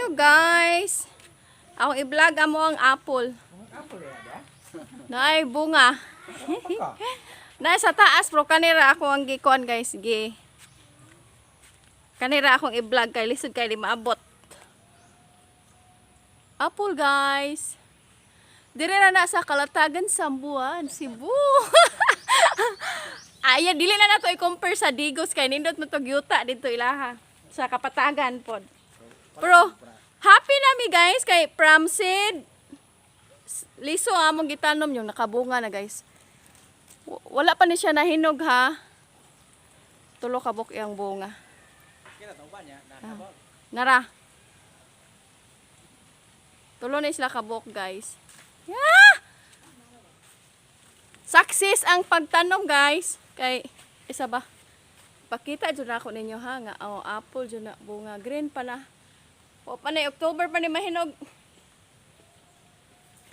Hello guys. Ako i-vlog amo ang apple. Nay bunga. Nay sa taas pro kanira ako ang gikuan guys, kanira akong i-vlog kay lisod kay di maabot. Apple guys. Dire na sa Calatagan, Sambuan, Cebu. Aya dili na nato i-compare sa Digos kay nindot mo to gyuta dito ilaha sa Kapatagan pod. Pero happy nami guys kay from seed liso among gitanom yung nakabunga na guys. Wala pa ni siya nahinog ha. Tulo ka buk iyang bunga. Nara. Tulo na sila kabuk guys. Yeah! Success ang pagtanom guys. Kay isa ba? Pakita jud ako ninyo ha nga apple jud na bunga green pa na. O pa na October pa ni mahinog.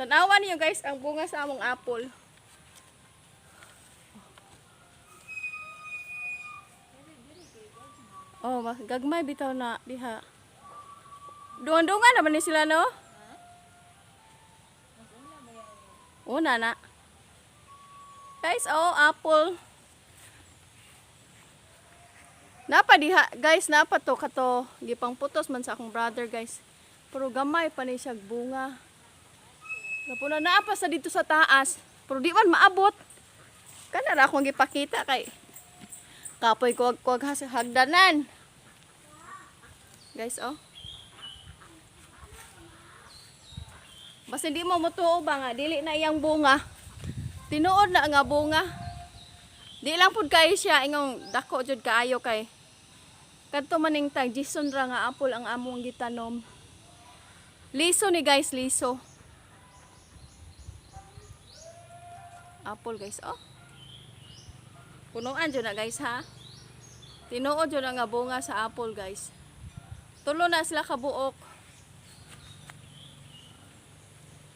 Tanawan niyo guys ang bunga sa among apple. Oh, gagmay bitaw na diha. Dungan-dungan naman ni sila no? Una na. Guys, apple. Napa diha, guys, napa to kato gipang putos man sa akong brother, guys. Pero gamay pa ni siya bunga. Napuna naapa sa dito sa taas, pero di man maabot. Kana ra akong gipakita kay kapoy ko hagdanan. Guys, basta di mo mutuo ba nga dili na iyang bunga. Tinuod na nga bunga. Di lang pud kay siya ingong dako jud kaayo kay kadto maning tag Jason ra nga apple ang among gitanom. Liso ni guys, liso. Apple guys, punuan jud na guys ha. Tinuod jud nga bunga sa apple guys. Tulo na sila kabuok.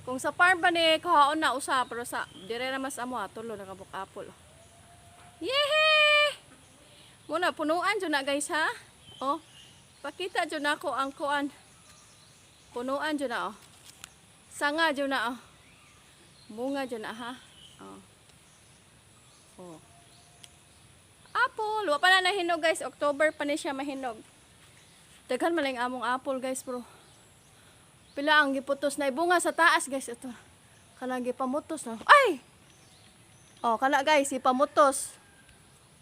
Kung sa farm ba ni kahaon na usa pero sa dire na mas amo tulo na kabuk apple. Yehey! Muna punuan jud na guys ha. Pakita jud nako ang kuan. Punuan jud na Sanga jud na bunga jud na ha. Apple, wa pa na nahinog guys. October pa ni siya mahinog. Daghan man lang among apple guys bro. Pila ang giputos na bunga sa taas guys ito. Kanang gipamutos na. Ay! Kana guys, ipamutos.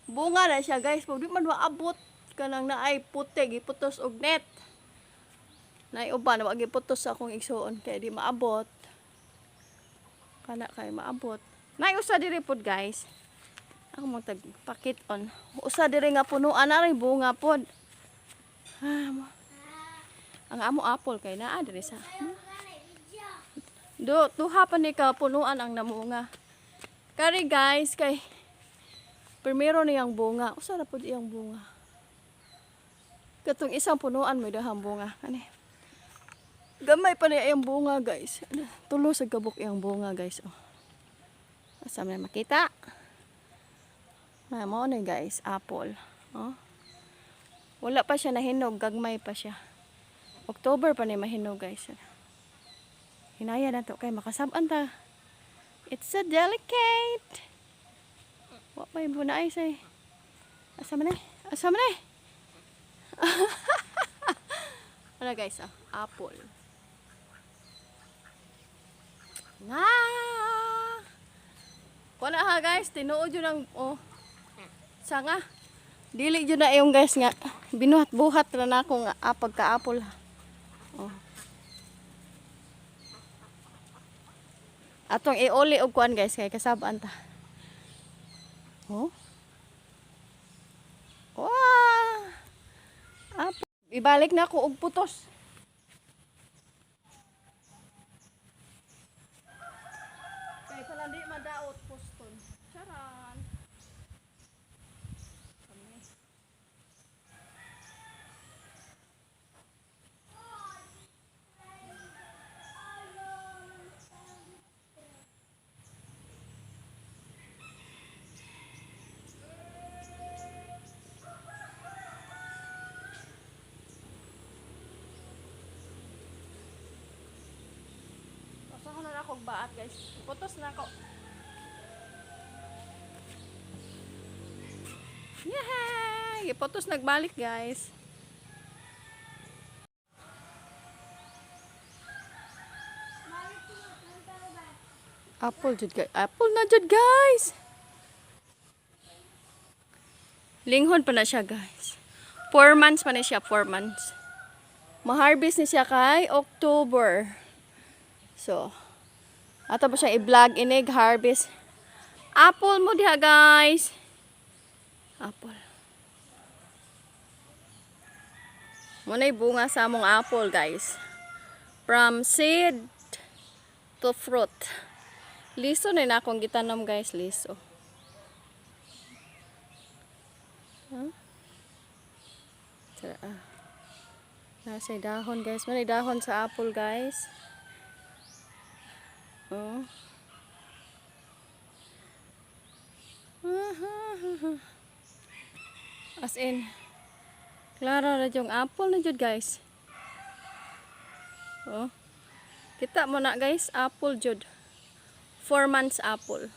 Bunga na siya guys, pag di man maabot kanang naay puti giputos og net. Naay uban wa giputos sa akong igsuon kay di maabot. Kana kay maabot. Naay usa diri pod guys. Ako mo tag pakit on. Usa diri nga punuan na rin bunga pod. Ang amo apple kay naa diri sa. Tuha pa ni ka punuan ang namunga. Kari guys kay primero niyang bunga. Usa na pud iyang bunga. Katong isang punuan mo dahang bunga. Ani. Gamay pa niya iyang bunga guys. Tulo sa kabuk iyang bunga guys. Asa man makita? Mo ni guys, apple. Wala pa siya nahinog, gagmay pa siya. October pa ni mahinog guys. Hinaya na to kay makasab-an ta. It's so delicate. Wa pa yung bunay say. Asa man eh? Asa man eh? Ano guys, apple. Kuna ha guys, tinuod yun ang sanga. Dili jud na yung guys nga binuhat-buhat ra na ako nga pagka-apple. Atong iuli og kuan guys kay kasab-an ta. Ibalik na ako og putos. Kay palandi madaot poston. Charan. akong baat guys. Putos na ako. Yay! Putos nagbalik guys. Apple jud guys. Apple na jud guys. Linghod pa na siya guys. 4 months pa na siya, 4 months. Ma-harvest ni siya kay October. So, ato pa siya i-vlog inig harvest. Apple mo diha guys. Apple. Muna'y bunga sa among apple guys. From seed to fruit. Liso na akong gitanom guys, liso. Huh? Tara, nasa dahon guys. May dahon sa apple guys. Oh. As in, klaro na yung apple na jud guys. Oh. Kita mo na guys, apple jud. 4 months apple.